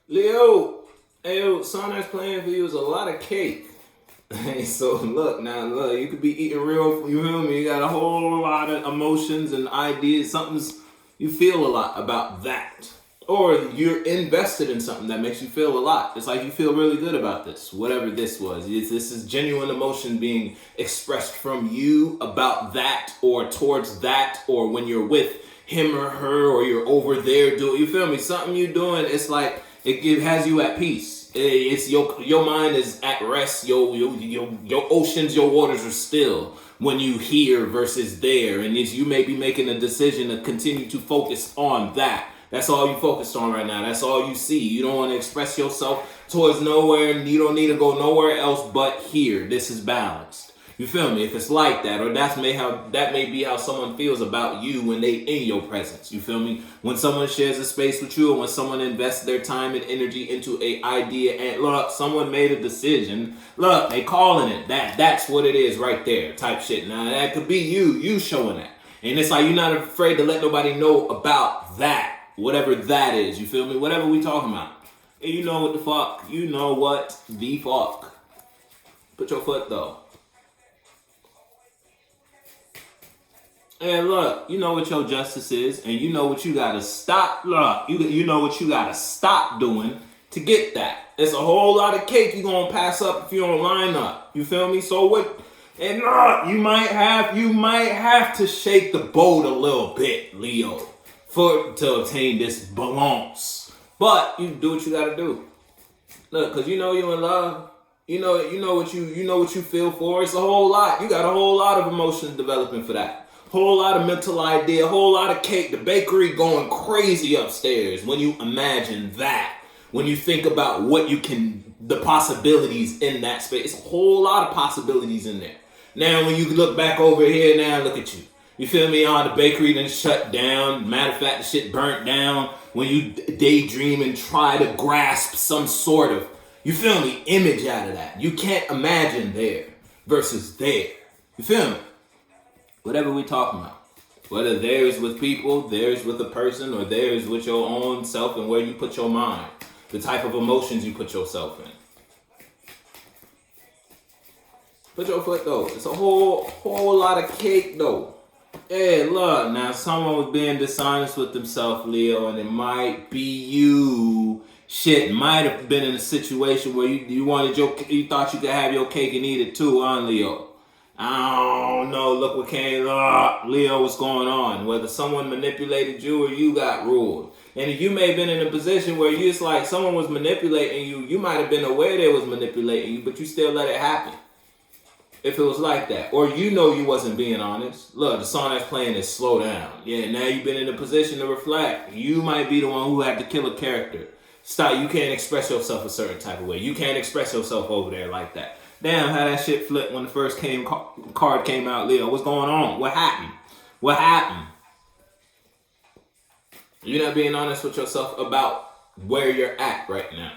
Leo, hey, yo, song that's playing for you is a lot of cake. Hey, so look, you could be eating real, you feel me? You got a whole lot of emotions and ideas, you feel a lot about that. Or you're invested in something that makes you feel a lot. It's like you feel really good about this, whatever this was. This is genuine emotion being expressed from you about that or towards that, or when you're with him or her, or you're over there doing, you feel me? Something you're doing, it's like, it has you at peace. It's your mind is at rest. Your oceans, your waters are still when you here versus there, and you may be making a decision to continue to focus on that. That's all you focused on right now. That's all you see. You don't want to express yourself towards nowhere, and you don't need to go nowhere else but here. This is balanced. You feel me? If it's like that, or that may be how someone feels about you when they in your presence. You feel me? When someone shares a space with you, or when someone invests their time and energy into a idea, and look, someone made a decision. Look, they calling it that. That's what it is right there, type shit. Now that could be you showing that, and it's like you're not afraid to let nobody know about that. Whatever that is, you feel me? Whatever we talking about. And you know what the fuck. You know what the fuck. Put your foot though. And look, you know what your justice is, and you know what you gotta stop. Look, you know what you gotta stop doing to get that. It's a whole lot of cake you gonna pass up if you don't line up. You feel me? So what? And look, you might have to shake the boat a little bit, Leo, to obtain this balance. But you do what you gotta do. Look, cause you know you're in love. You know what you feel for. It's a whole lot. You got a whole lot of emotions developing for that. Whole lot of mental idea, whole lot of cake. The bakery going crazy upstairs when you imagine that. When you think about the possibilities in that space. It's a whole lot of possibilities in there. Now when you look back over here, now look at you. You feel me? The bakery then shut down. Matter of fact, the shit burnt down. When you daydream and try to grasp some sort of, you feel me, image out of that. You can't imagine there versus there. You feel me? Whatever we talking about. Whether there is with people, there is with a person, or there is with your own self and where you put your mind. The type of emotions you put yourself in. Put your foot though. It's a whole lot of cake though. Hey, look, now someone was being dishonest with themselves, Leo, and it might be you. Shit, might have been in a situation where you thought you could have your cake and eat it too, Leo. I don't know. Look what came. Leo, what's going on? Whether someone manipulated you or you got ruled. And you may have been in a position where it's like someone was manipulating you. You might have been aware they was manipulating you, but you still let it happen. If it was like that. Or you know you wasn't being honest. Look, the song that's playing is Slow Down. Yeah, now you've been in a position to reflect. You might be the one who had to kill a character. Stop. You can't express yourself a certain type of way. You can't express yourself over there like that. Damn, how that shit flipped when the first card came out, Leo. What's going on? What happened? What happened? You're not being honest with yourself about where you're at right now.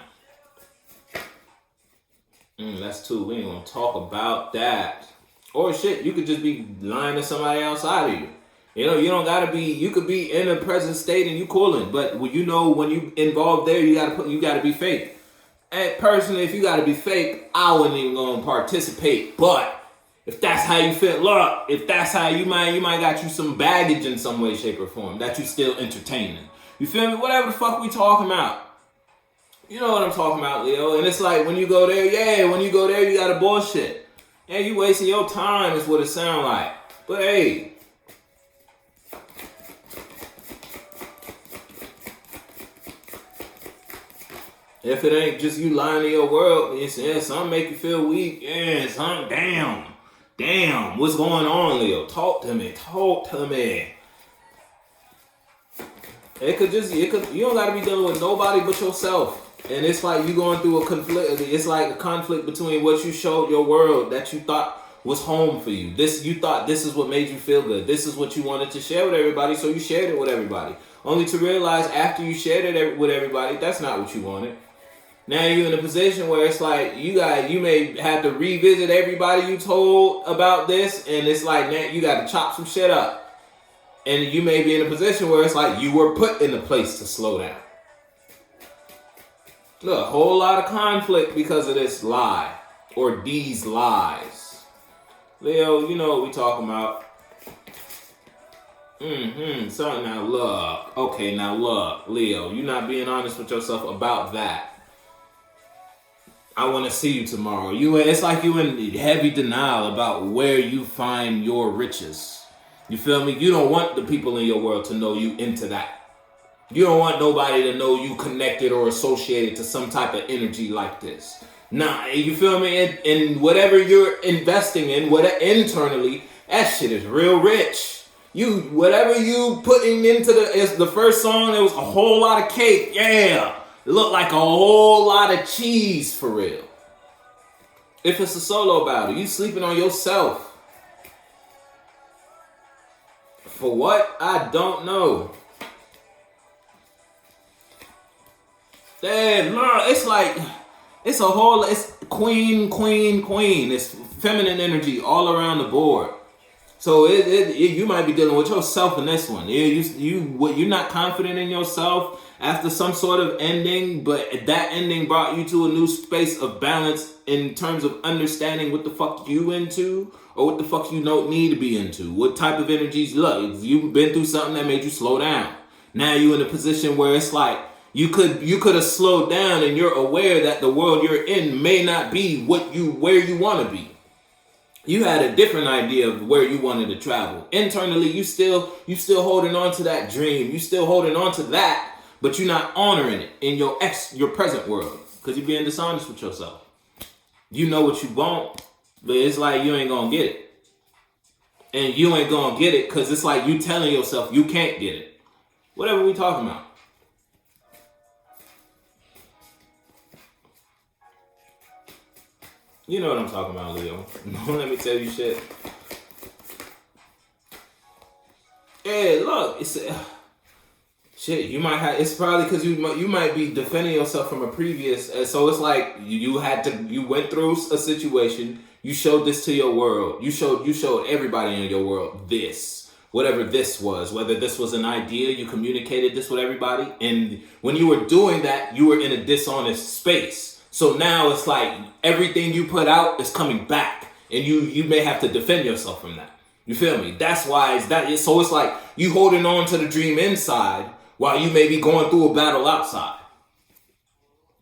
That's two. We ain't gonna talk about that. Or shit, you could just be lying to somebody outside of you. You know, you don't gotta be. You could be in a present state and you cooling, but when you involved there, you gotta be fake. And personally, if you gotta be fake, I wouldn't even gonna participate. But if that's how you feel, look, if that's how you might got you some baggage in some way, shape, or form that you still entertaining. You feel me? Whatever the fuck we talking about. You know what I'm talking about, Leo. And it's like when you go there, you gotta bullshit. And you wasting your time is what it sound like. But hey. If it ain't just you lying to your world, it's something make you feel weak. Yeah, something, damn, what's going on, Leo? Talk to me. You don't gotta be dealing with nobody but yourself. And it's like you going through a conflict. It's like a conflict between what you showed your world that you thought was home for you. You thought this is what made you feel good. This is what you wanted to share with everybody, so you shared it with everybody. Only to realize after you shared it with everybody, that's not what you wanted. Now you're in a position where it's like you may have to revisit everybody you told about this, and it's like now you got to chop some shit up. And you may be in a position where it's like you were put in a place to slow down. Look, a whole lot of conflict because of this lie or these lies. Leo, you know what we talking about. So now look. Okay, now look, Leo, you're not being honest with yourself about that. I want to see you tomorrow. It's like you in heavy denial about where you find your riches. You feel me? You don't want the people in your world to know you into that. You don't want nobody to know you connected or associated to some type of energy like this. Nah, you feel me? And whatever you're investing in, whatever internally, that shit is real rich. Whatever you putting into the first song, there was a whole lot of cake. Yeah. It looked like a whole lot of cheese for real. If it's a solo battle, you sleeping on yourself. For what? I don't know. Damn, look, it's like, it's queen. It's feminine energy all around the board. So you might be dealing with yourself in this one. You're not confident in yourself after some sort of ending, but that ending brought you to a new space of balance in terms of understanding what the fuck you into or what the fuck you don't need to be into. What type of energies, look, you've been through something that made you slow down. Now you're in a position where it's like you could have slowed down and you're aware that the world you're in may not be where you want to be. You had a different idea of where you wanted to travel. Internally, you still holding on to that dream. You still holding on to that, but you're not honoring it in your present world because you're being dishonest with yourself. You know what you want, but it's like you ain't gonna get it. And you ain't gonna get it because it's like you telling yourself you can't get it. Whatever we talking about. You know what I'm talking about, Leo. Don't let me tell you shit. Hey, look, shit. You might have. It's probably because you might be defending yourself from a previous. So it's like you went through a situation. You showed this to your world. You showed everybody in your world this, whatever this was. Whether this was an idea, you communicated this with everybody. And when you were doing that, you were in a dishonest space. So now it's like everything you put out is coming back, and you may have to defend yourself from that. You feel me? That's why so it's like you holding on to the dream inside while you may be going through a battle outside.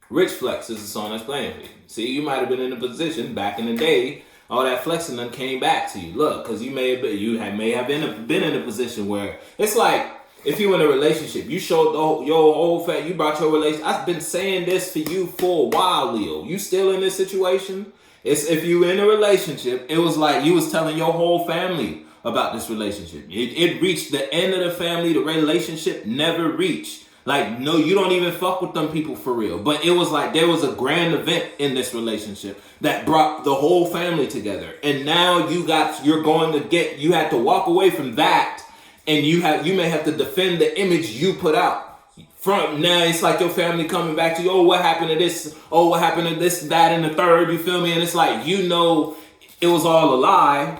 Rich Flex is the song that's playing for you. See, you might have been in a position back in the day, all that flexing done came back to you. Look, because you may have been in a position where it's like, if you in a relationship, you showed your whole fact, you brought your relationship. I've been saying this for you for a while, Leo. You still in this situation? It's if you in a relationship, it was like you was telling your whole family about this relationship. It reached the end of the family. The relationship never reached. Like, no, you don't even fuck with them people for real. But it was like there was a grand event in this relationship that brought the whole family together. And now you had to walk away from that. And you may have to defend the image you put out. From now, it's like your family coming back to you. Oh, what happened to this? Oh, what happened to this, that, and the third? You feel me? And it's like, it was all a lie,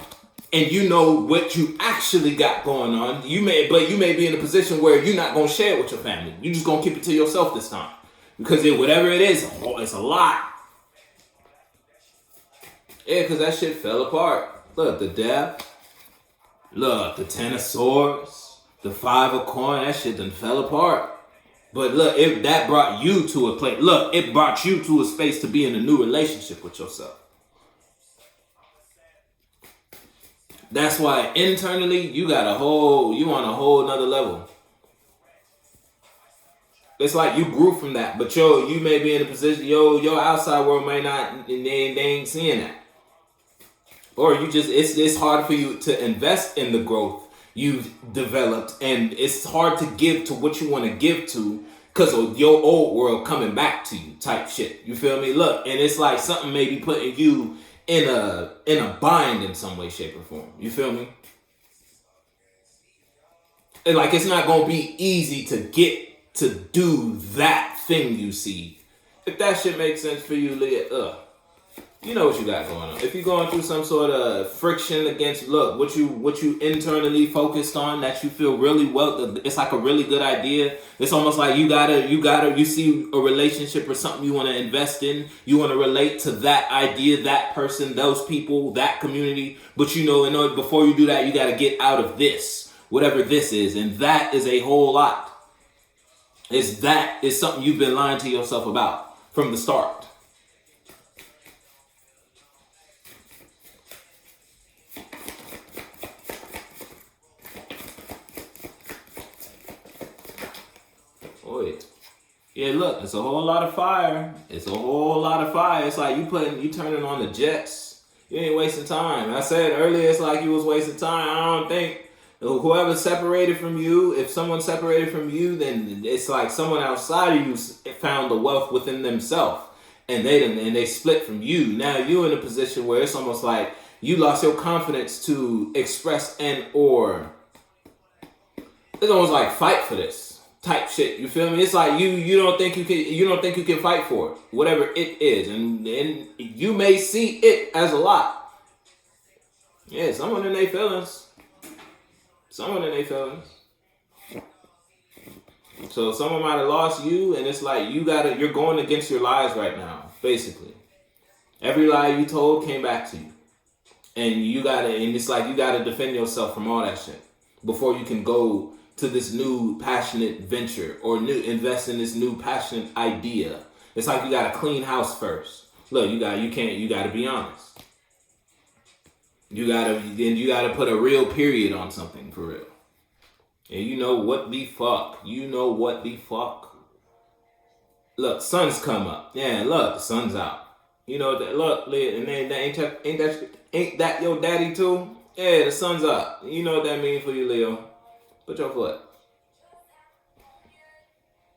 and you know what you actually got going on. You may be in a position where you're not gonna share it with your family. You're just gonna keep it to yourself this time because whatever it is, it's a lie. Yeah, because that shit fell apart. Look, the death. Look, the 10 of swords, the 5 of coin, that shit done fell apart. But look, that brought you to a place. Look, it brought you to a space to be in a new relationship with yourself. That's why internally you on a whole nother level. It's like you grew from that, but you may be in a position, your outside world may not, they ain't seeing that. Or it's hard for you to invest in the growth you've developed, and it's hard to give to what you want to give to because of your old world coming back to you type shit. You feel me? Look, and it's like something may be putting you in a bind in some way, shape, or form. You feel me? And like it's not gonna be easy to get to do that thing you see. If that shit makes sense for you, Leah, You know what you got going on. If you're going through some sort of friction against, look, what you internally focused on that you feel really well, it's like a really good idea. It's almost like you see a relationship or something you want to invest in. You want to relate to that idea, that person, those people, that community. But in order, before you do that, you got to get out of this, whatever this is. And that is a whole lot. That is something you've been lying to yourself about from the start. Yeah, look, it's a whole lot of fire. It's a whole lot of fire. It's like you turning on the jets. You ain't wasting time. I said earlier, it's like you was wasting time. I don't think whoever separated from you, if someone separated from you, then it's like someone outside of you found the wealth within themselves, and they split from you. Now you're in a position where it's almost like you lost your confidence to express it's almost like fight for this type shit. You feel me? It's like you don't think you can fight for it, whatever it is, and you may see it as a lot. Yeah, someone in their feelings. So someone might have lost you, and it's like you're going against your lies right now. Basically, every lie you told came back to you, and it's like you gotta defend yourself from all that shit before you can go to this new passionate venture or invest in this new passionate idea. It's like you got to clean house first. Look, you got to be honest. You got to put a real period on something for real. And you know what the fuck? Look, sun's come up. Yeah, look, the sun's out. You know that. Look, and ain't that your daddy too? Yeah, the sun's up. You know what that means for you, Leo. Put your foot.